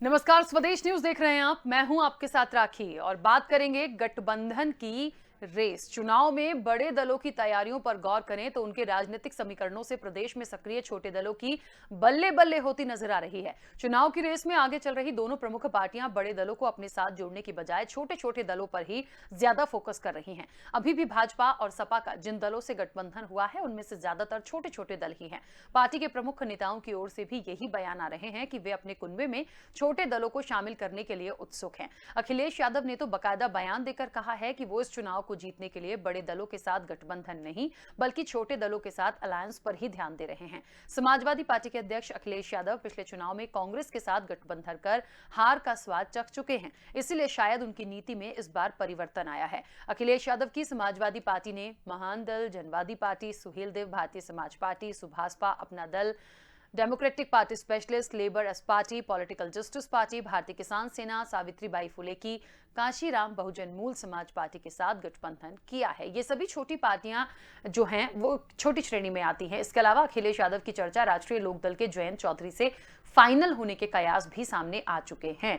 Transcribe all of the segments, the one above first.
नमस्कार, स्वदेश न्यूज देख रहे हैं आप। मैं हूं आपके साथ राखी और बात करेंगे गठबंधन की रेस। चुनाव में बड़े दलों की तैयारियों पर गौर करें तो उनके राजनीतिक समीकरणों से प्रदेश में सक्रिय छोटे दलों की बल्ले बल्ले होती नजर आ रही है। चुनाव की रेस में आगे चल रही दोनों प्रमुख पार्टियां बड़े दलों को अपने साथ जोड़ने की बजाय छोटे छोटे दलों पर ही ज्यादा फोकस कर रही हैं। अभी भी भाजपा और सपा का जिन दलों से गठबंधन हुआ है उनमें से ज्यादातर छोटे छोटे दल ही हैं। पार्टी के प्रमुख नेताओं की ओर से भी यही बयान आ रहे हैं कि वे अपने कुनबे में छोटे दलों को शामिल करने के लिए उत्सुक हैं। अखिलेश यादव ने तो बकायदा बयान देकर कहा है कि वो इस चुनाव को जीतने के लिए बड़े दलों के साथ गठबंधन नहीं बल्कि छोटे दलों के साथ अलायंस पर ही ध्यान दे रहे हैं। समाजवादी पार्टी के अध्यक्ष अखिलेश यादव पिछले चुनाव में कांग्रेस के साथ गठबंधन कर हार का स्वाद चख चुके हैं, इसलिए शायद उनकी नीति में इस बार परिवर्तन आया है। अखिलेश यादव की समाजवादी पार्टी ने महान दल, जनवादी पार्टी, सुहेलदेव भारतीय समाज पार्टी, सुभाषपा अपना दल, democratic party specialist, labour S party, political justice party, भारतीय किसान सेना, सावित्रीबाई फुले की कांशीराम बहुजन मूल समाज पार्टी के साथ गठबंधन किया है। ये सभी छोटी पार्टियां जो हैं वो छोटी श्रेणी में आती हैं। इसके अलावा अखिलेश यादव की चर्चा राष्ट्रीय लोकदल के जयंत चौधरी से फाइनल होने के कयास भी सामने आ चुके हैं।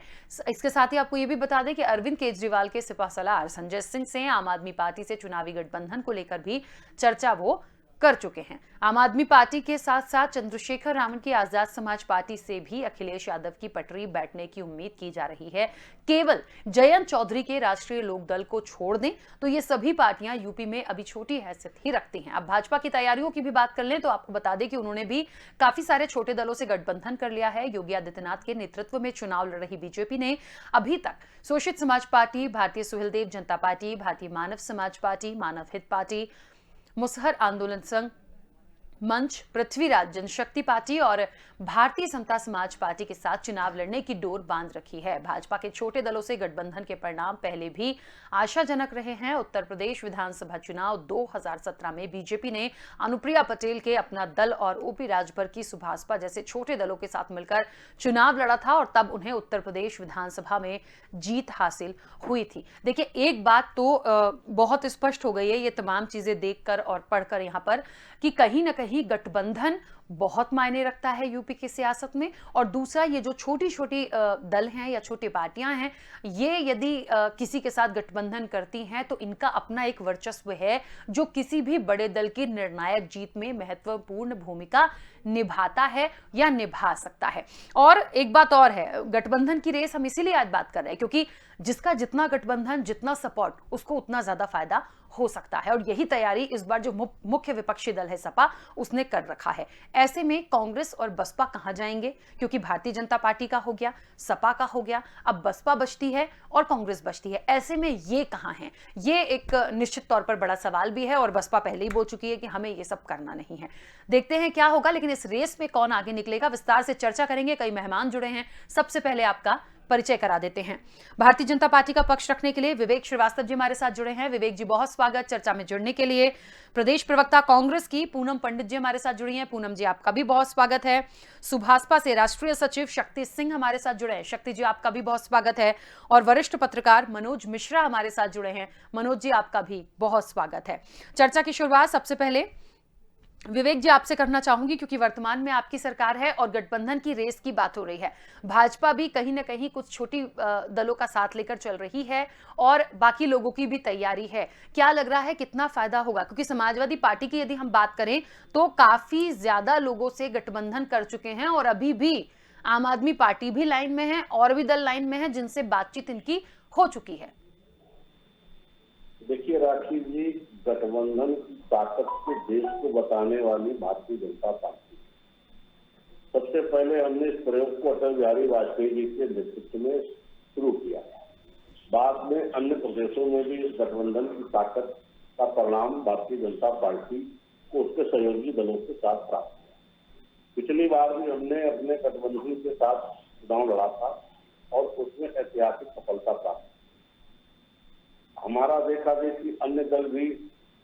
इसके साथ ही आपको ये भी बता दें कि अरविंद केजरीवाल के सिपहसालार संजय सिंह से आम आदमी पार्टी से चुनावी गठबंधन को लेकर भी चर्चा वो कर चुके हैं। आम आदमी पार्टी के साथ साथ चंद्रशेखर रावण की आजाद समाज पार्टी से भी अखिलेश यादव की पटरी बैठने की उम्मीद की जा रही है। केवल जयंत चौधरी के राष्ट्रीय लोकदल को छोड़ दें तो ये सभी पार्टियां यूपी में अभी छोटी हैसियत ही रखती हैं। अब भाजपा की तैयारियों की भी बात कर लें तो आपको बता दें कि उन्होंने भी काफी सारे छोटे दलों से गठबंधन कर लिया है। योगी आदित्यनाथ के नेतृत्व में चुनाव लड़ रही बीजेपी ने अभी तक शोषित समाज पार्टी, भारतीय सुहेलदेव जनता पार्टी, भारतीय मानव समाज पार्टी, मानव हित पार्टी, मुसहर आंदोलन संघ मंच, पृथ्वीराज जनशक्ति पार्टी और भारतीय समता समाज पार्टी के साथ चुनाव लड़ने की डोर बांध रखी है। भाजपा के छोटे दलों से गठबंधन के परिणाम पहले भी आशाजनक रहे हैं। उत्तर प्रदेश विधानसभा चुनाव 2017 में बीजेपी ने अनुप्रिया पटेल के अपना दल और ओपी राजभर की सुभाषपा जैसे छोटे दलों के साथ मिलकर चुनाव लड़ा था और तब उन्हें उत्तर प्रदेश विधानसभा में जीत हासिल हुई थी। देखिए, एक बात तो बहुत स्पष्ट हो गई है ये तमाम चीजें देखकर और पढ़कर यहाँ पर कि कहीं ना कहीं गठबंधन बहुत मायने रखता है यूपी की सियासत में। और दूसरा, ये जो छोटी छोटी दल हैं या छोटी पार्टियां हैं, ये यदि किसी के साथ गठबंधन करती हैं तो इनका अपना एक वर्चस्व है जो किसी भी बड़े दल की निर्णायक जीत में महत्वपूर्ण भूमिका निभाता है या निभा सकता है। और एक बात और है, गठबंधन की रेस हम इसीलिए आज बात कर रहे हैं क्योंकि जिसका जितना गठबंधन, जितना सपोर्ट, उसको उतना ज्यादा फायदा हो सकता है। और यही तैयारी इस बार जो मुख्य विपक्षी दल है सपा, उसने कर रखा है। ऐसे में कांग्रेस और बसपा कहां जाएंगे? क्योंकि भारतीय जनता पार्टी का हो गया, सपा का हो गया, अब बसपा बचती है और कांग्रेस बचती है। ऐसे में ये कहां है? ये एक निश्चित तौर पर बड़ा सवाल भी है और बसपा पहले ही बोल चुकी है कि हमें ये सब करना नहीं है। देखते हैं क्या होगा, लेकिन इस रेस में कौन आगे निकलेगा, विस्तार से चर्चा करेंगे। कई मेहमान जुड़े हैं। सबसे पहले आपका परिचय करा देते हैं। भारतीय जनता पार्टी का पक्ष रखने के लिए विवेक श्रीवास्तव जी हमारे साथ जुड़े हैं। विवेक जी, बहुत स्वागत चर्चा में जुड़ने के लिए। प्रदेश प्रवक्ता कांग्रेस की पूनम पंडित जी हमारे साथ जुड़ी हैं। पूनम जी, आपका भी बहुत स्वागत है। सुभाषपा से राष्ट्रीय सचिव शक्ति सिंह हमारे साथ जुड़े हैं। शक्ति जी, आपका भी बहुत स्वागत है। और वरिष्ठ पत्रकार मनोज मिश्रा हमारे साथ जुड़े हैं। मनोज जी, आपका भी बहुत स्वागत है। चर्चा की शुरुआत सबसे पहले विवेक जी आपसे करना चाहूंगी क्योंकि वर्तमान में आपकी सरकार है और गठबंधन की रेस की बात हो रही है। भाजपा भी कहीं ना कहीं कुछ छोटी दलों का साथ लेकर चल रही है और बाकी लोगों की भी तैयारी है। क्या लग रहा है कितना फायदा होगा? क्योंकि समाजवादी पार्टी की यदि हम बात करें तो काफी ज्यादा लोगों से गठबंधन कर चुके हैं और अभी भी आम आदमी पार्टी भी लाइन में है और भी दल लाइन में है जिनसे बातचीत इनकी हो चुकी है। देखिए राखी जी, गठबंधन की ताकत को देश को बताने वाली भारतीय जनता पार्टी। सबसे पहले हमने इस प्रयोग को अटल बिहारी वाजपेयी जी के नेतृत्व में शुरू किया। बाद में अन्य प्रदेशों में भी इस गठबंधन की ताकत का परिणाम भारतीय जनता पार्टी को उसके सहयोगी दलों के साथ प्राप्त हुआ। पिछली बार भी हमने अपने गठबंधन के साथ चुनाव लड़ा था और उसमें ऐतिहासिक सफलता प्राप्त। हमारा देखा देखी अन्य दल भी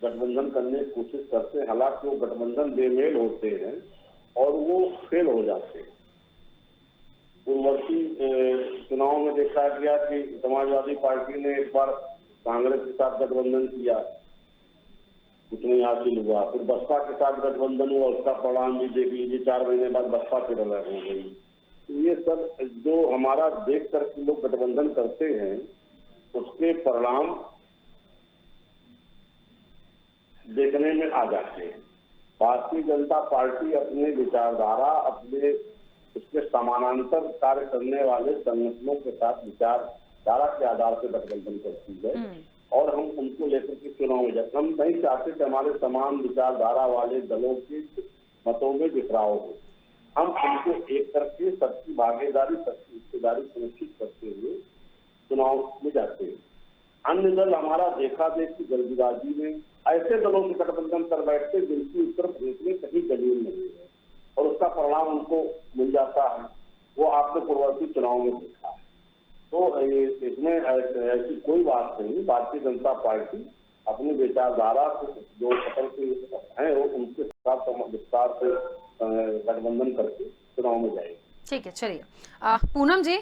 गठबंधन करने की कोशिश करते हैं, हालांकि वो गठबंधन बेमेल होते हैं और वो फेल हो जाते हैं। पूर्ववर्ती चुनाव में देखा गया कि समाजवादी पार्टी ने एक बार कांग्रेस के साथ गठबंधन किया, कुछ नहीं हासिल हुआ। फिर बसपा के साथ गठबंधन हुआ, उसका परिणाम भी देख लीजिए, 4 महीने बाद बसपा फिर अलग हो गई। ये सब जो हमारा देख करके लोग गठबंधन करते हैं उसके परिणाम देखने में आ जाते हैं। भारतीय जनता पार्टी अपने विचारधारा, अपने उसके समानांतर कार्य करने वाले संगठनों के साथ विचारधारा के आधार पर गठबंधन करती है और हम उनको लेकर के चुनाव में जाते। हम नहीं चाहते कि हमारे समान विचारधारा वाले दलों के मतों में बिखराव हो। हम उनको एक करके सबकी भागीदारी, सबकी हिस्सेदारी सुनिश्चित करते हुए चुनाव में जाते हैं। अन्य दल हमारा देखा देखी जल्दबाजी में ऐसे दलों से गठबंधन कर बैठते जिनकी उत्तर प्रदेश में कहीं दलील नहीं है और उसका परिणाम उनको मिल जाता है। वो आपने पूर्ववर्ती चुनाव में देखा है। तो इसमें ऐसी कोई बात नहीं। भारतीय जनता पार्टी अपनी विचारधारा से जो सफल हैं वो उनके साथ विस्तार से गठबंधन करके चुनाव में जाएगी। ठीक है, चलिए पूनम जी,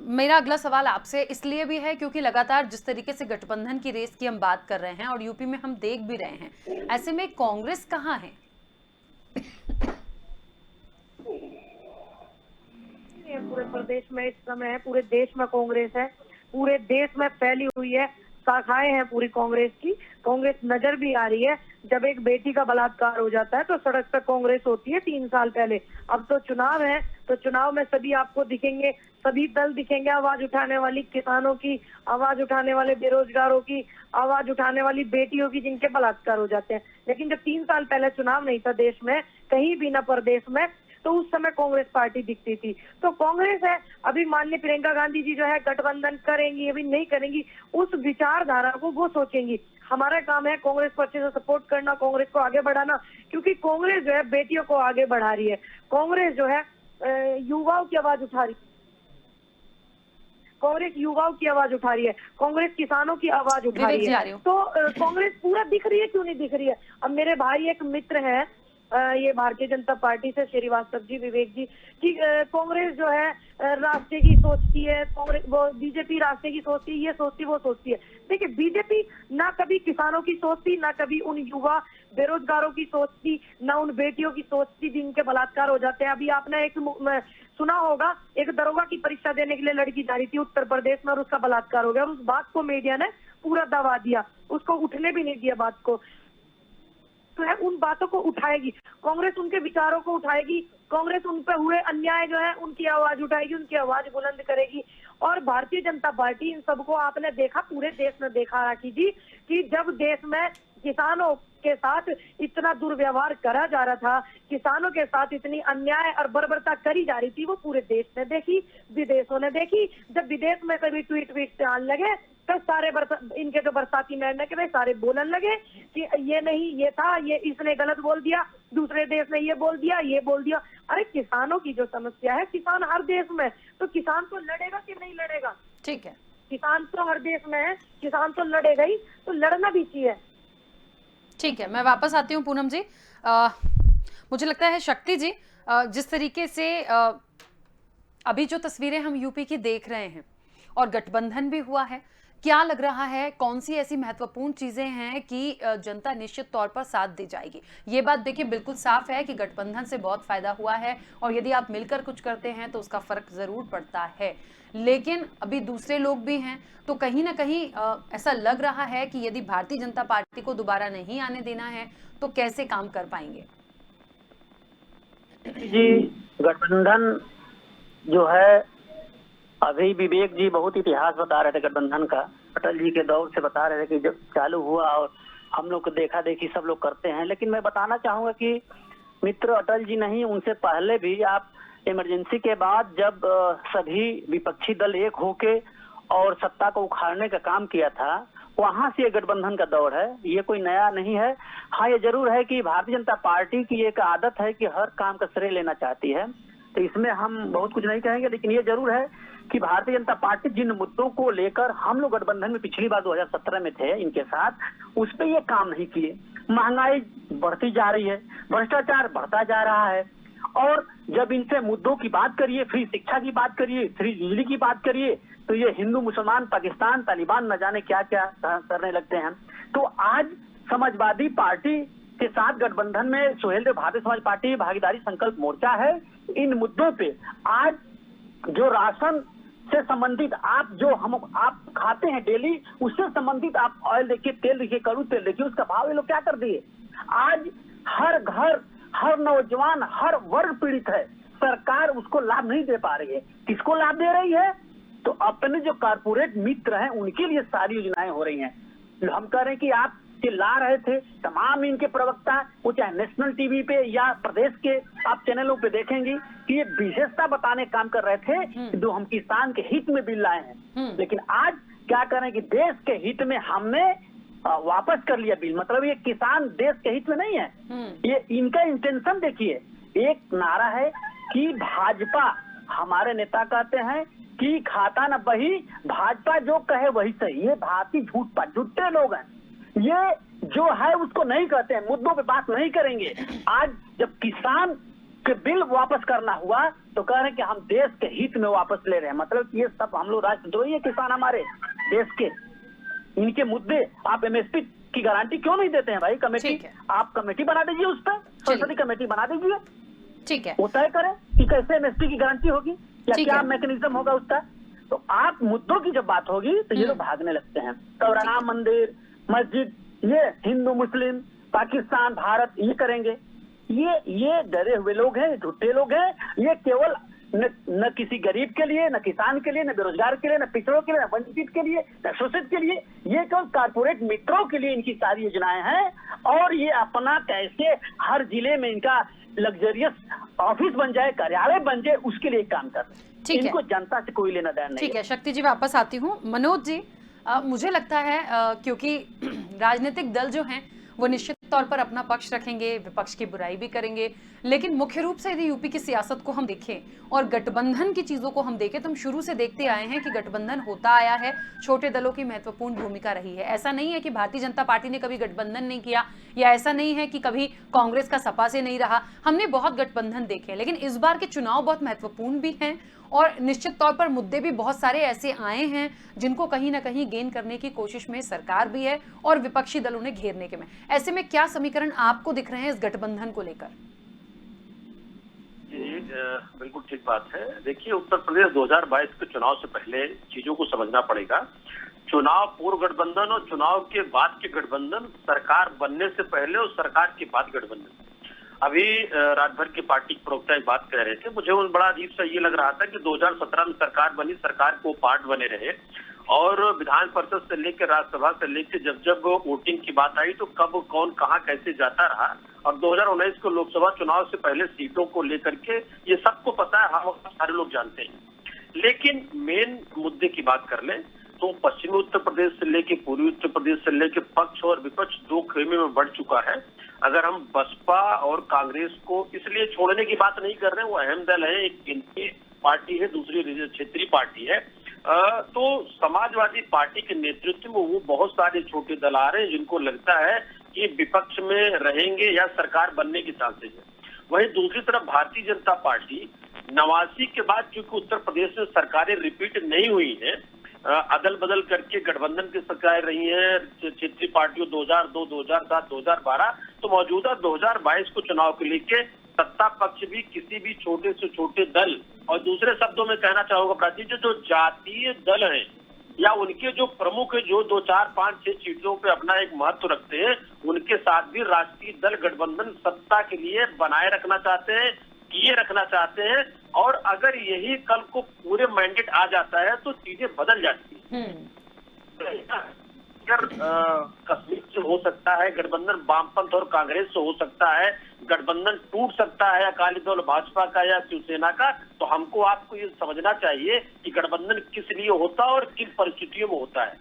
मेरा अगला सवाल आपसे इसलिए भी है क्योंकि लगातार जिस तरीके से गठबंधन की रेस की हम बात कर रहे हैं और यूपी में हम देख भी रहे हैं, ऐसे में कांग्रेस कहाँ है? पूरे प्रदेश में इस समय है, पूरे देश में कांग्रेस है, पूरे देश में फैली हुई है, शाखाएं हैं पूरी कांग्रेस की। कांग्रेस नजर भी आ रही है। जब एक बेटी का बलात्कार हो जाता है तो सड़क पर कांग्रेस होती है 3 साल पहले। अब तो चुनाव है, तो चुनाव में सभी आपको दिखेंगे, सभी दल दिखेंगे, आवाज उठाने वाली किसानों की, आवाज उठाने वाले बेरोजगारों की, आवाज उठाने वाली बेटियों की जिनके बलात्कार हो जाते हैं। लेकिन जब 3 साल पहले चुनाव नहीं था देश में, कहीं भी न प्रदेश में, तो उस समय कांग्रेस पार्टी दिखती थी। तो कांग्रेस है। अभी माननीय प्रियंका गांधी जी जो है गठबंधन करेंगी, अभी नहीं करेंगी, उस विचारधारा को वो सोचेंगी। हमारा काम है कांग्रेस को अच्छे से सपोर्ट करना, कांग्रेस को आगे बढ़ाना, क्योंकि कांग्रेस जो है बेटियों को आगे बढ़ा रही है। कांग्रेस जो है युवाओं की आवाज उठा रही है। कांग्रेस युवाओं की आवाज उठा रही है, कांग्रेस किसानों की आवाज उठा रही है। तो कांग्रेस पूरा दिख रही है, क्यों नहीं दिख रही है? अब मेरे भाई एक मित्र है ये भारतीय जनता पार्टी से, श्रीवास्तव जी, विवेक जी, कि कांग्रेस जो है रास्ते की सोचती है, कांग्रेस वो बीजेपी रास्ते की सोचती है, ये सोचती वो सोचती है। देखिए बीजेपी ना कभी किसानों की सोचती, ना कभी उन युवा बेरोजगारों की सोचती, ना उन बेटियों की सोचती जिनके बलात्कार हो जाते हैं। अभी आपने एक सुना होगा, एक दरोगा की परीक्षा देने के लिए लड़की जा रही थी उत्तर प्रदेश में और उसका बलात्कार हो गया और उस बात को मीडिया ने पूरा दबा दिया, उसको उठने भी नहीं दिया बात को। तो है उन बातों को उठाएगी कांग्रेस, उनके विचारों को उठाएगी कांग्रेस, उन पे हुए अन्याय जो है उनकी आवाज उठाएगी, उनकी आवाज बुलंद करेगी। और भारतीय जनता पार्टी इन सबको आपने देखा, पूरे देश में देखा राखी जी, कि जब देश में किसानों के साथ इतना दुर्व्यवहार करा जा रहा था, किसानों के साथ इतनी अन्याय और बर्बरता करी जा रही थी, वो पूरे देश ने देखी, विदेशों ने देखी। जब विदेश में कभी ट्वीट से आने लगे तो सारे इनके जो बरसाती मेरने के वे सारे बोलने लगे कि ये नहीं, ये था, ये इसने गलत बोल दिया, दूसरे देश ने ये बोल दिया, ये बोल दिया। अरे किसानों की जो समस्या है, किसान हर देश में, तो किसान तो लड़ेगा कि नहीं लड़ेगा? ठीक है, किसान तो हर देश में है, किसान तो लड़ेगा ही, तो लड़ना भी चाहिए। ठीक है, मैं वापस आती हूँ पूनम जी। मुझे लगता है शक्ति जी, जिस तरीके से अभी जो तस्वीरें हम यूपी की देख रहे हैं और गठबंधन भी हुआ है, क्या लग रहा है कौन सी ऐसी महत्वपूर्ण चीजें हैं कि जनता निश्चित तौर पर साथ दे जाएगी? ये बात देखिए बिल्कुल साफ है कि गठबंधन से बहुत फायदा हुआ है और यदि आप मिलकर कुछ करते हैं तो उसका फर्क जरूर पड़ता है। लेकिन अभी दूसरे लोग भी हैं, तो कहीं ना कहीं ऐसा लग रहा है कि यदि भारतीय जनता पार्टी को दोबारा नहीं आने देना है तो कैसे काम कर पाएंगे? जी, गठबंधन जो है, अभी विवेक जी बहुत इतिहास बता रहे थे गठबंधन का, अटल जी के दौर से बता रहे थे कि जब चालू हुआ और हम लोग को देखा देखी सब लोग करते हैं। लेकिन मैं बताना चाहूंगा कि मित्र अटल जी नहीं, उनसे पहले भी आप इमरजेंसी के बाद जब सभी विपक्षी दल एक होके और सत्ता को उखाड़ने का काम किया था, वहां से ये गठबंधन का दौर है, ये कोई नया नहीं है। हाँ, ये जरूर है कि भारतीय जनता पार्टी की एक आदत है कि हर काम का श्रेय लेना चाहती है, तो इसमें हम बहुत कुछ नहीं कहेंगे। लेकिन ये जरूर है कि भारतीय जनता पार्टी जिन मुद्दों को लेकर हम लोग गठबंधन में पिछली बार 2017 में थे इनके साथ, उस पर ये काम नहीं किए। महंगाई बढ़ती जा रही है, भ्रष्टाचार बढ़ता जा रहा है, और जब इनसे मुद्दों की बात करिए, फ्री शिक्षा की बात करिए, फ्री बिजली की बात करिए, तो ये हिंदू मुसलमान, पाकिस्तान, तालिबान न जाने क्या क्या करने लगते हैं। तो आज समाजवादी पार्टी के साथ गठबंधन में सुहेलदेव भारतीय समाज पार्टी भागीदारी संकल्प मोर्चा है, इन मुद्दों पे आज जो राशन से संबंधित आप खाते हैं डेली, उससे संबंधित आप ऑयल देखिए, तेल देखिए, कड़ू तेल देखिए, उसका भाव ये लोग क्या कर दिए। आज हर घर, हर नौजवान, हर वर्ग पीड़ित है, सरकार उसको लाभ नहीं दे पा रही है। किसको लाभ दे रही है? तो अपने जो कारपोरेट मित्र हैं उनके लिए सारी योजनाएं हो रही हैं। हम कह रहे हैं कि आप चिल्ला रहे थे, तमाम इनके प्रवक्ता, वो चाहे नेशनल टीवी पे या प्रदेश के आप चैनलों पे देखेंगे कि ये विशेषता बताने काम कर रहे थे जो हम किसान के हित में बिल लाए हैं। लेकिन आज क्या करें कि देश के हित में हमने वापस कर लिया बिल। मतलब ये किसान देश के हित में नहीं है। ये इनका इंटेंशन देखिए, एक नारा है कि भाजपा, हमारे नेता कहते हैं कि खाता न बही, भाजपा जो कहे वही सही। ये भारतीय झूठे लोग हैं। ये जो है उसको नहीं कहते हैं, मुद्दों पे बात नहीं करेंगे। आज जब किसान के बिल वापस करना हुआ तो कह रहे हैं कि हम देश के हित में वापस ले रहे हैं। मतलब ये सब हम लोग राष्ट्रद्रोही है किसान हमारे देश के। इनके मुद्दे, आप एमएसपी की गारंटी क्यों नहीं देते हैं भाई? कमेटी, आप कमेटी बना दीजिए, उस पर संसदीय कमेटी बना दीजिए, ठीक है, वो तय करें कि कैसे एमएसपी की गारंटी होगी या क्या मैकेनिज्म होगा उसका। तो आप मुद्दों की जब बात होगी तो ये लोग भागने लगते हैं। तो राम मंदिर, मस्जिद, ये हिंदू मुस्लिम, पाकिस्तान, भारत, ये करेंगे। ये डरे हुए लोग हैं, झूठे लोग हैं। ये केवल न किसी गरीब के लिए, न किसान के लिए, न बेरोजगार के लिए, न पिछड़ों के लिए, न वंचित के लिए, न शोषित के लिए। ये केवल कारपोरेट मित्रों के लिए इनकी सारी योजनाएं हैं। और ये अपना कैसे हर जिले में इनका लग्जरियस ऑफिस बन जाए, कार्यालय बन जाए, उसके लिए काम कर रहे हैं। इनको जनता से कोई लेना देना नहीं। ठीक है, शक्ति जी वापस आती हूँ। मनोज जी, मुझे लगता है क्योंकि राजनीतिक दल जो हैं वो निश्चित तौर पर अपना पक्ष रखेंगे, विपक्ष की बुराई भी करेंगे, लेकिन मुख्य रूप से यदि यूपी की सियासत को हम देखें और गठबंधन की चीजों को हम देखें तो हम शुरू से देखते आए हैं कि गठबंधन होता आया है, छोटे दलों की महत्वपूर्ण भूमिका रही है। ऐसा नहीं है कि भारतीय जनता पार्टी ने कभी गठबंधन नहीं किया, या ऐसा नहीं है कि कभी कांग्रेस का सपा से नहीं रहा। हमने बहुत गठबंधन देखे, लेकिन इस बार के चुनाव बहुत महत्वपूर्ण भी हैं और निश्चित तौर पर मुद्दे भी बहुत सारे ऐसे आए हैं जिनको कहीं ना कहीं गेन करने की कोशिश में सरकार भी है और विपक्षी दलों ने घेरने के में। ऐसे में क्या समीकरण आपको दिख रहे हैं इस गठबंधन को लेकर? जी, बिल्कुल ठीक बात है। देखिए, उत्तर प्रदेश 2022 के चुनाव से पहले चीजों को समझना पड़ेगा। चुनाव पूर्व गठबंधन और चुनाव के बाद के गठबंधन, सरकार बनने से पहले और सरकार के बाद गठबंधन। अभी राजभर की पार्टी के प्रवक्ता एक बात कह रहे थे, मुझे उन बड़ा अजीब सा ये लग रहा था कि 2017 में सरकार बनी, सरकार को पार्ट बने रहे और विधान परिषद से लेकर राज्यसभा से लेकर जब जब वोटिंग की बात आई तो कब कौन कहां कैसे जाता रहा। और 2019 को लोकसभा चुनाव से पहले सीटों को लेकर के ये सबको पता है, हम सारे लोग जानते हैं। लेकिन मेन मुद्दे की बात कर लें तो पश्चिमी उत्तर प्रदेश से लेके पूर्वी उत्तर प्रदेश से लेके पक्ष और विपक्ष दो खेमे में बढ़ चुका है। अगर हम बसपा और कांग्रेस को इसलिए छोड़ने की बात नहीं कर रहे हैं, वो अहम दल है, एक केंद्रीय पार्टी है, दूसरी क्षेत्रीय पार्टी है। तो समाजवादी पार्टी के नेतृत्व में वो बहुत सारे छोटे दल आ रहे हैं जिनको लगता है कि विपक्ष में रहेंगे या सरकार बनने की चांसेस है। वहीं दूसरी तरफ भारतीय जनता पार्टी 89 के बाद चूंकि उत्तर प्रदेश में सरकारें रिपीट नहीं हुई है, अदल बदल करके गठबंधन की सरकार रही है, क्षेत्रीय पार्टियों 2002, 2007, 2012, तो मौजूदा 2022 को चुनाव को लेके सत्ता पक्ष भी किसी भी छोटे से छोटे दल, और दूसरे शब्दों में कहना चाहूंगा प्राचीन, जो जातीय दल हैं या उनके जो प्रमुख है जो 2, 4, 5, 6 सीटों पे अपना एक महत्व रखते हैं, उनके साथ भी राष्ट्रीय दल गठबंधन सत्ता के लिए बनाए रखना चाहते हैं, किए रखना चाहते हैं। और अगर यही कल को पूरे मैंडेट आ जाता है तो चीजें बदल जाती है। अगर कश्मीर से हो सकता है गठबंधन, वामपंथ और कांग्रेस से हो सकता है गठबंधन, टूट सकता है अकाली दल भाजपा का या शिवसेना का, तो हमको आपको ये समझना चाहिए कि गठबंधन किस लिए होता है और किन परिस्थितियों में होता है।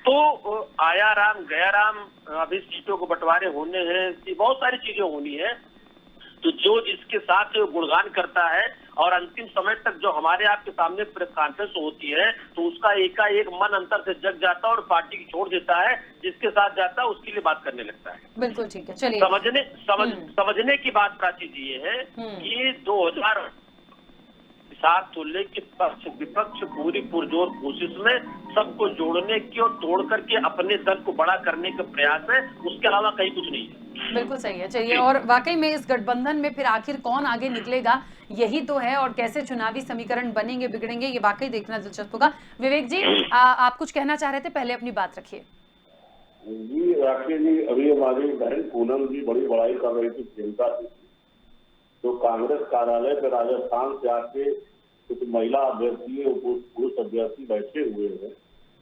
तो आया राम गया राम, अभी सीटों को बंटवारे होने हैं, बहुत सारी चीजें होनी है। तो जो इसके साथ गुणगान करता है और अंतिम समय तक जो हमारे आपके सामने प्रेस कॉन्फ्रेंस होती है तो उसका एकाएक मन अंतर से जग जाता है और पार्टी की छोड़ देता है, जिसके साथ जाता है उसके लिए बात करने लगता है। बिल्कुल ठीक है, चलिए। समझने की बात प्राची जी ये है कि 2000 साथ को लेकर पक्ष विपक्ष पूरी पुरजोर कोशिश में सबको जोड़ने की और तोड़ करके अपने दल को बड़ा करने का प्रयास है, उसके अलावा कहीं कुछ नहीं है। बिल्कुल सही है। चलिए, और वाकई में इस गठबंधन में फिर आखिर कौन आगे निकलेगा, यही तो है, और कैसे चुनावी समीकरण बनेंगे बिगड़ेंगे, ये वाकई देखना दिलचस्प होगा। विवेक जी, आप कुछ कहना चाह रहे थे, पहले अपनी बात रखिए। जी राकेश जी, अभी हमारी बहन पूनम जी बड़ी बड़ाई कर रही थी प्रियंका जी, तो कांग्रेस कार्यालय पे राजस्थान से आके कुछ महिला अभ्यर्थी पुरुष अभ्यर्थी बैठे हुए हैं,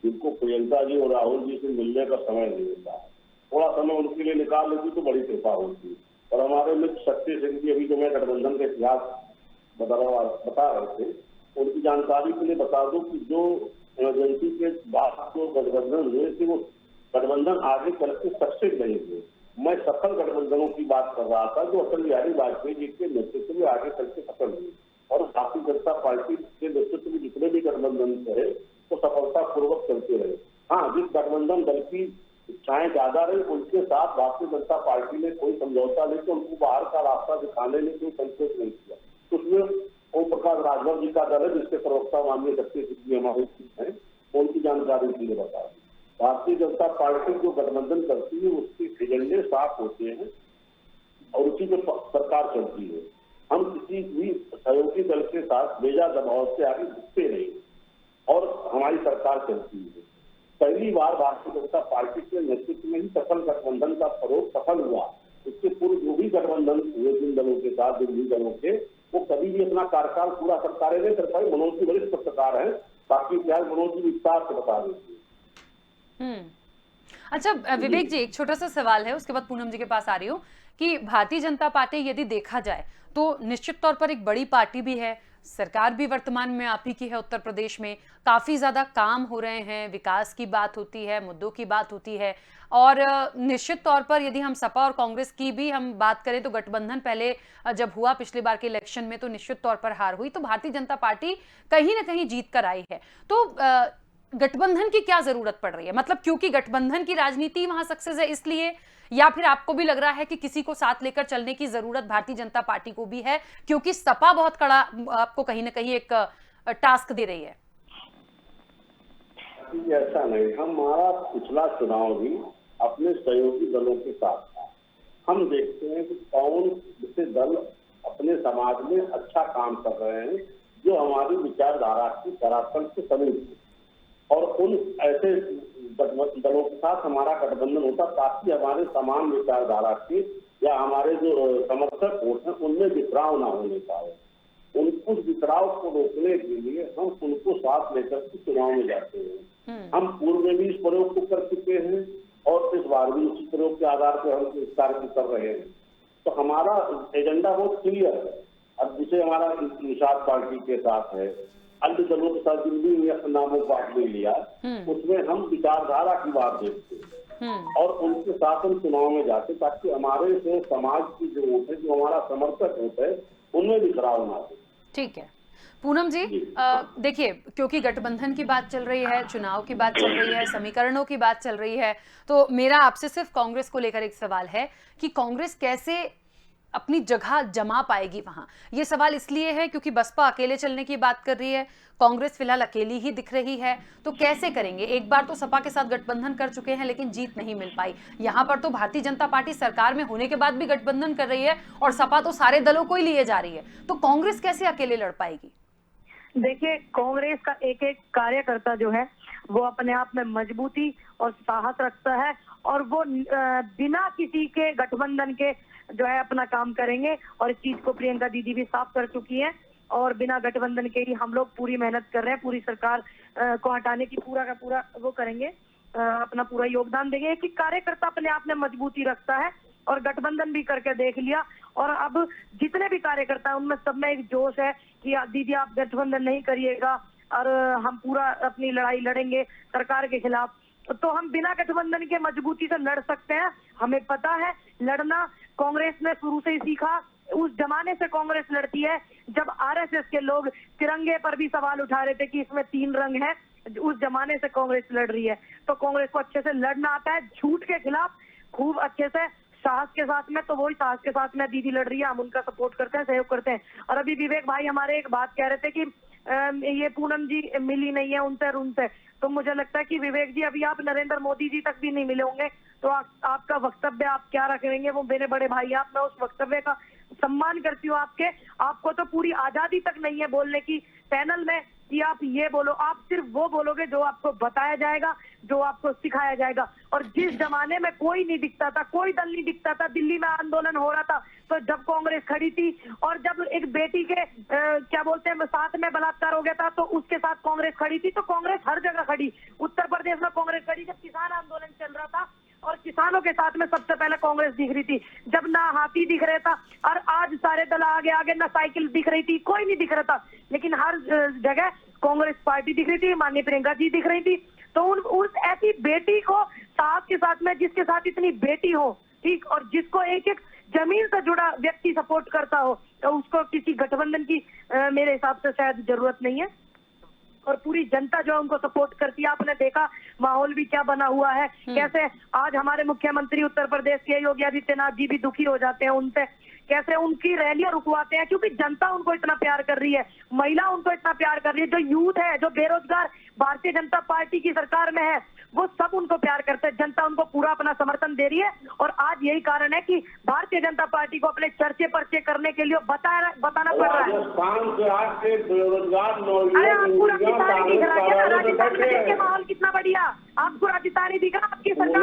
जिनको प्रियंका जी और राहुल जी से मिलने का समय नहीं मिलता है। थोड़ा समय उनके लिए निकाल लेती तो बड़ी कृपा होती। और हमारे मित्र शक्ति सिंह जी अभी जो मैं गठबंधन का इतिहास बता रहे थे, उनकी जानकारी के लिए बता दूं कि जो इमरजेंसी के बाद जो गठबंधन हुए थे, वो गठबंधन आगे चल के सक्सेस नहीं हुए। मैं सफल गठबंधनों की बात कर रहा था जो अटल बिहारी वाजपेयी जी के नेतृत्व में आगे चल के सफल हुए, और भारतीय जनता पार्टी के नेतृत्व में जितने भी गठबंधन रहे तो सफलता पूर्वक चलते रहे। हाँ, जिस गठबंधन दल की इच्छाएं ज्यादा रही उनके साथ भारतीय जनता पार्टी ने कोई समझौता लेकर उनको बाहर का रास्ता दिखाने में कोई संकोच नहीं किया। उसमें ओम प्रकाश राजभर जी का दल है, जिसके प्रवक्ता माननीय शक्ति सिंह जी हमारे हैं, उनकी जानकारी के लिए बता दी। भारतीय जनता पार्टी जो गठबंधन करती है उसके एजेंडे साफ होते हैं और उसी पे सरकार चलती है। हम किसी भी सहयोगी दल के साथ बेजा दबाव से आगे झुकते नहीं और हमारी सरकार चलती है। पहली बार भारतीय जनता पार्टी के नेतृत्व में ही सफल गठबंधन का फरोग सफल हुआ। इसके पूर्व जो भी गठबंधन हुए जिन दलों के साथ, विरोधी दलों के, वो कभी भी अपना कार्यकाल पूरा सरकारें नहीं कर पाई। मनोज जी वरिष्ठ पत्रकार है, बाकी क्या मनोज जी विस्तार से बता देंगे। अच्छा विवेक जी, एक छोटा सा सवाल है, उसके बाद पूनम जी के पास आ रही हूँ कि भारतीय जनता पार्टी यदि देखा जाए तो निश्चित तौर पर एक बड़ी पार्टी भी है, सरकार भी वर्तमान में आप ही की है, उत्तर प्रदेश में काफी ज्यादा काम हो रहे हैं, विकास की बात होती है, मुद्दों की बात होती है, और निश्चित तौर पर यदि हम सपा और कांग्रेस की भी हम बात करें तो गठबंधन पहले जब हुआ पिछली बार के इलेक्शन में तो निश्चित तौर पर हार हुई, तो भारतीय जनता पार्टी कहीं ना कहीं जीत कर आई है। तो गठबंधन की क्या जरूरत पड़ रही है, मतलब क्योंकि गठबंधन की राजनीति वहां सक्सेस है इसलिए, या फिर आपको भी लग रहा है कि किसी को साथ लेकर चलने की जरूरत भारतीय जनता पार्टी को भी है क्योंकि सपा बहुत कड़ा आपको कहीं ना कहीं एक टास्क दे रही है? ऐसा नहीं, हमारा पिछला चुनाव भी अपने सहयोगी दलों के साथ था। हम देखते हैं कि कौन से दल अपने समाज में अच्छा काम कर रहे हैं जो हमारी विचारधारा की दरअसल से समीप, और उन ऐसे दलों के साथ हमारा गठबंधन होता ताकि हमारे समान विचारधारा के या हमारे जो समर्थक वोट हैं उनमें बिखराव ना होने पाए। उस बिखराव को रोकने के लिए हम उनको साथ लेकर के चुनाव में जाते हैं। हम पूर्व में भी इस प्रयोग को कर चुके हैं और इस बार भी उसी प्रयोग के आधार पर हम इस कार्य को कर रहे हैं। तो हमारा एजेंडा बहुत क्लियर है। अब जिसे हमारा निषाद पार्टी के साथ है, अन्य दलों के साथ जिन भी नामों को आपने लिया, उसमें हम विचारधारा की बात देखते हैं और उनके साथ हम चुनाव में जाते ताकि हमारे से समाज की जो वोट है, जो हमारा समर्थक होता है, उनमें बिखराव ना हो। ठीक है पूनम जी, देखिए क्योंकि गठबंधन की बात चल रही है, चुनाव की बात चल रही है, समीकरणों की बात चल रही है, तो मेरा आपसे सिर्फ कांग्रेस को लेकर एक सवाल है कि कांग्रेस कैसे अपनी जगह जमा पाएगी वहां। ये सवाल इसलिए है क्योंकि बसपा अकेले चलने की बात कर रही है, कांग्रेस फिलहाल अकेली ही दिख रही है, तो कैसे करेंगे? एक बार तो सपा के साथ गठबंधन कर चुके हैं लेकिन जीत नहीं मिल पाई, यहाँ पर तो भारतीय जनता पार्टी सरकार में होने के बाद भी गठबंधन कर रही है और सपा तो सारे दलों को ही लिए जा रही है, तो कांग्रेस कैसे अकेले लड़ पाएगी? देखिए, कांग्रेस का एक एक कार्यकर्ता जो है वो अपने आप में मजबूती और साहस रखता है और वो बिना किसी के गठबंधन के जो है अपना काम करेंगे, और इस चीज को प्रियंका दीदी भी साफ कर चुकी है। और बिना गठबंधन के ही हम लोग पूरी मेहनत कर रहे हैं, पूरी सरकार को हटाने की पूरा का पूरा वो करेंगे, अपना पूरा योगदान देंगे। कि कार्यकर्ता अपने आप में मजबूती रखता है और गठबंधन भी करके देख लिया, और अब जितने भी कार्यकर्ता हैं उनमें सब में एक जोश है कि दीदी आप गठबंधन नहीं करिएगा और हम पूरा अपनी लड़ाई लड़ेंगे सरकार के खिलाफ। तो हम बिना गठबंधन के मजबूती से लड़ सकते हैं, हमें पता है लड़ना। कांग्रेस ने शुरू से ही सीखा, उस जमाने से कांग्रेस लड़ती है जब आरएसएस के लोग तिरंगे पर भी सवाल उठा रहे थे कि इसमें 3 रंग है, उस जमाने से कांग्रेस लड़ रही है। तो कांग्रेस को अच्छे से लड़ना आता है, झूठ के खिलाफ खूब अच्छे से साहस के साथ में, तो वही साहस के साथ में दीदी लड़ रही है, हम उनका सपोर्ट करते हैं, सहयोग करते हैं। और अभी विवेक भाई हमारे एक बात कह रहे थे कि ये पूनम जी मिली नहीं है उनसे, तो मुझे लगता है कि विवेक जी अभी आप नरेंद्र मोदी जी तक भी नहीं मिले होंगे, तो आपका वक्तव्य आप क्या रखेंगे, वो मेरे बड़े भाई आप, मैं उस वक्तव्य का सम्मान करती हूँ आपको तो पूरी आजादी तक नहीं है बोलने की पैनल में कि आप ये बोलो, आप सिर्फ वो बोलोगे जो आपको बताया जाएगा, जो आपको सिखाया जाएगा। और जिस जमाने में कोई नहीं दिखता था, कोई दल नहीं दिखता था, दिल्ली में आंदोलन हो रहा था, तो जब कांग्रेस खड़ी थी, और जब एक बेटी के क्या बोलते हैं साथ में बलात्कार हो गया था, तो उसके साथ कांग्रेस खड़ी थी। तो कांग्रेस हर जगह खड़ी, उत्तर प्रदेश में कांग्रेस खड़ी जब किसान आंदोलन चल रहा था, और किसानों के साथ में सबसे पहले कांग्रेस दिख रही थी, जब ना हाथी दिख रहा था, और आज सारे दल आगे आगे ना साइकिल दिख रही थी, कोई नहीं दिख रहा था, लेकिन हर जगह कांग्रेस पार्टी दिख रही थी, माननीय प्रियंका जी दिख रही थी। तो उस ऐसी बेटी को साथ के साथ में, जिसके साथ इतनी बेटी हो, ठीक, और जिसको एक एक जमीन से जुड़ा व्यक्ति सपोर्ट करता हो, तो उसको किसी गठबंधन की मेरे हिसाब से शायद जरूरत नहीं है। और पूरी जनता जो है उनको सपोर्ट करती है। आपने देखा माहौल भी क्या बना हुआ है, कैसे आज हमारे मुख्यमंत्री उत्तर प्रदेश के योगी आदित्यनाथ जी भी दुखी हो जाते हैं उनसे, कैसे उनकी रैलियां रुकवाते हैं, क्योंकि जनता उनको इतना प्यार कर रही है, महिला उनको इतना प्यार कर रही है, जो यूथ है, जो बेरोजगार भारतीय जनता पार्टी की सरकार में है, वो सब उनको प्यार करते हैं, जनता उनको पूरा अपना समर्थन दे रही है। और आज यही कारण है कि भारतीय जनता पार्टी को अपने चर्चे पर्चे करने के लिए बताना पड़ रहा है। अरे आपको राजस्थान दिख रहा है ना, राजस्थान में देखिए माहौल कितना बढ़िया, आपको राजस्थानी दिख रहा, आपकी सरकार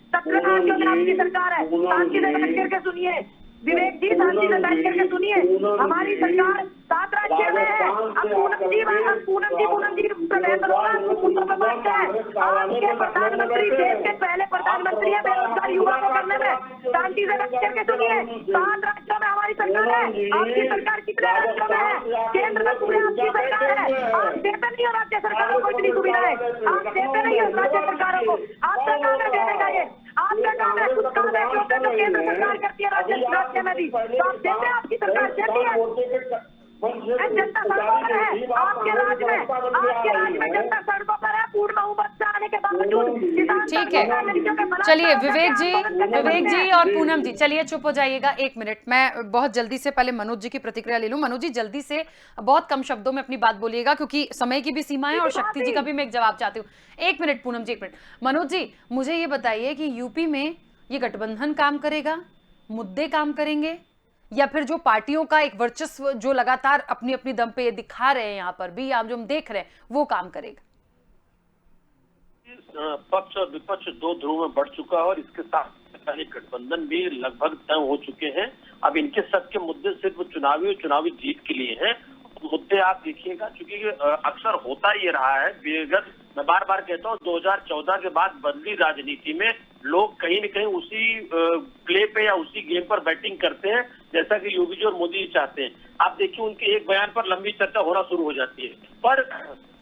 आपकी सरकार है, शांति से बैठ करके सुनिए विवेक जी, शांति से बैठ करके सुनिए, हमारी सरकार 7 राज्य में है। अब पूनम जी प्रवेश होगा, आपके प्रधानमंत्री, देश के पहले प्रधानमंत्री है बेरोजगार युवा को करने में, शांति से बैठ करके सुनिए, 7 राज्यों में हमारी सरकार है, आपकी सरकार कितने राज्यों में है, केंद्र में पूरे आपकी सरकार है, आप देते नहीं हो राज्य सरकारों को इतनी सुविधाएं, आप देते नहीं हो राज्य सरकारों को, आपका काम है देने का, ये आपका काम है, कुछ काम है जो केंद्र सरकार करती है राज्य में भी, तो आप देते हैं, आपकी सरकार देती है, जनता सड़कों पर है, आपके राज्य में जनता सड़कों पर है, पूर्ण बहुमत से आने के बावजूद। ठीक है, चलिए विवेक जी और पूनम जी, चलिए चुप हो जाइएगा 1 मिनट। मैं बहुत जल्दी से पहले मनोज जी की प्रतिक्रिया ले लूं। मनोज जी जल्दी से, बहुत कम शब्दों में अपनी बात बोलिएगा, क्योंकि समय की भी सीमा है और शक्ति जी का भी मैं एक जवाब चाहती हूँ। 1 मिनट पूनम जी, 1 मिनट। मनोज जी मुझे ये बताइए कि यूपी में ये गठबंधन काम करेगा, मुद्दे काम करेंगे, या फिर जो पार्टियों का एक वर्चस्व जो लगातार अपनी अपनी दम पे ये दिखा रहे हैं, यहाँ पर भी जो हम देख रहे हैं, वो काम करेगा? पक्ष और विपक्ष 2 ध्रुव में बढ़ चुका है, और इसके साथ गठबंधन भी लगभग तय हो चुके हैं। अब इनके सबके मुद्दे सिर्फ चुनावी जीत के लिए हैं। मुद्दे आप देखिएगा, क्योंकि अक्सर होता ये रहा है, मैं बार बार कहता हूँ, 2014 के बाद बदली राजनीति में लोग कहीं न कहीं उसी प्ले पे या उसी गेम पर बैटिंग करते हैं, जैसा कि योगी जी और मोदी जी चाहते हैं। आप देखिए उनके एक बयान पर लंबी चर्चा होना शुरू हो जाती है। पर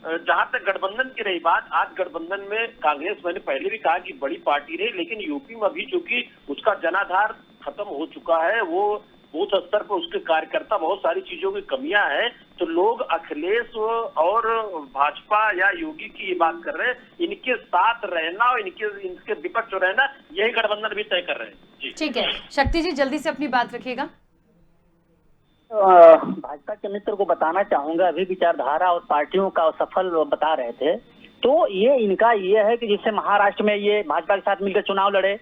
जहां तक गठबंधन की रही बात, आज गठबंधन में कांग्रेस, मैंने पहले भी कहा कि बड़ी पार्टी रही, लेकिन यूपी में अभी चूंकि उसका जनाधार खत्म हो चुका है, वो बूथ स्तर पर उसके कार्यकर्ता, बहुत सारी चीजों की कमियां हैं, तो लोग अखिलेश और भाजपा या योगी की ये बात कर रहे हैं, इनके साथ रहना और इनके विपक्ष रहना, यही गठबंधन भी तय कर रहे हैं। जी ठीक है, शक्ति जी जल्दी से अपनी बात रखिएगा। भाजपा के मित्र को बताना चाहूंगा, अभी विचारधारा और पार्टियों का सफल बता रहे थे, तो ये इनका ये है कि जिससे महाराष्ट्र में ये भाजपा के साथ मिलकर चुनाव लड़े,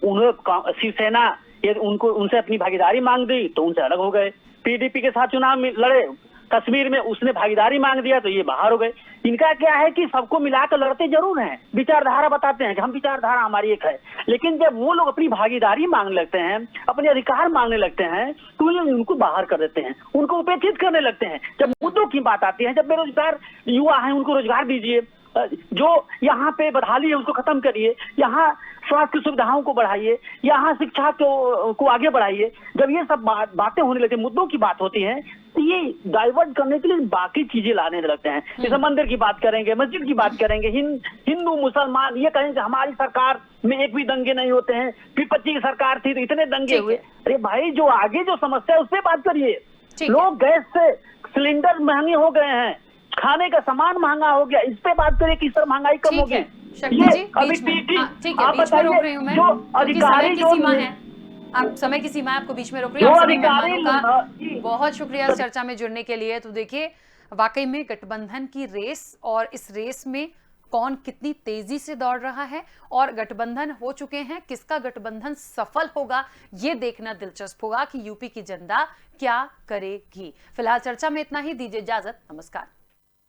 उन्हें शिवसेना ये उनसे अपनी भागीदारी मांग दी तो उनसे अलग हो गए। पीडीपी के साथ चुनाव में लड़े, कश्मीर में उसने भागीदारी मांग दिया तो ये बाहर हो गए। इनका क्या है कि सबको मिलाकर लड़ते जरूर हैं, विचारधारा बताते हैं कि हम विचारधारा हमारी एक है, लेकिन जब वो लोग अपनी भागीदारी मांगने लगते हैं, अपने अधिकार मांगने लगते हैं, तो ये उनको बाहर कर देते हैं, उनको उपेक्षित करने लगते हैं। जब मुद्दों की बात आती है, जब बेरोजगार युवा हैं उनको रोजगार दीजिए, जो यहाँ पे बदहाली है उसको खत्म करिए, यहाँ स्वास्थ्य सुविधाओं को बढ़ाइए, यहाँ शिक्षा को आगे बढ़ाइए, जब ये सब बातें होने लगती है, मुद्दों की बात होती है, तो ये डाइवर्ट करने के लिए बाकी चीजें लाने लगते हैं। जैसे मंदिर की बात करेंगे, मस्जिद की बात करेंगे, हिंदू मुसलमान ये कहेंगे हमारी सरकार में एक भी दंगे नहीं होते हैं, विपक्षी की सरकार थी तो इतने दंगे हुए। अरे भाई, जो आगे जो समस्या है उस पर बात करिए। लोग गैस से सिलेंडर महंगे हो गए हैं, खाने का सामान महंगा हो गया, इस पे बात करिए, किस तरह महंगाई कम होगी। शक्ति जी अभी बीच में, टीटी, हाँ, ठीक है, आप बीच में रोक बताइए, रही हूँ मैं जो क्योंकि समय अधिकारी की जो सीमा है। आप समय की सीमा है, आपको बीच में रोक रही जो हूँ। आप सभी अधिकारी मेहमानों का जी। बहुत शुक्रिया इस चर्चा में जुड़ने के लिए। तो देखिए वाकई में गठबंधन की रेस, और इस रेस में कौन कितनी तेजी से दौड़ रहा है और गठबंधन हो चुके हैं, किसका गठबंधन सफल होगा ये देखना दिलचस्प होगा कि यूपी की जनता क्या करेगी। फिलहाल चर्चा में इतना ही, दीजिए इजाजत, नमस्कार।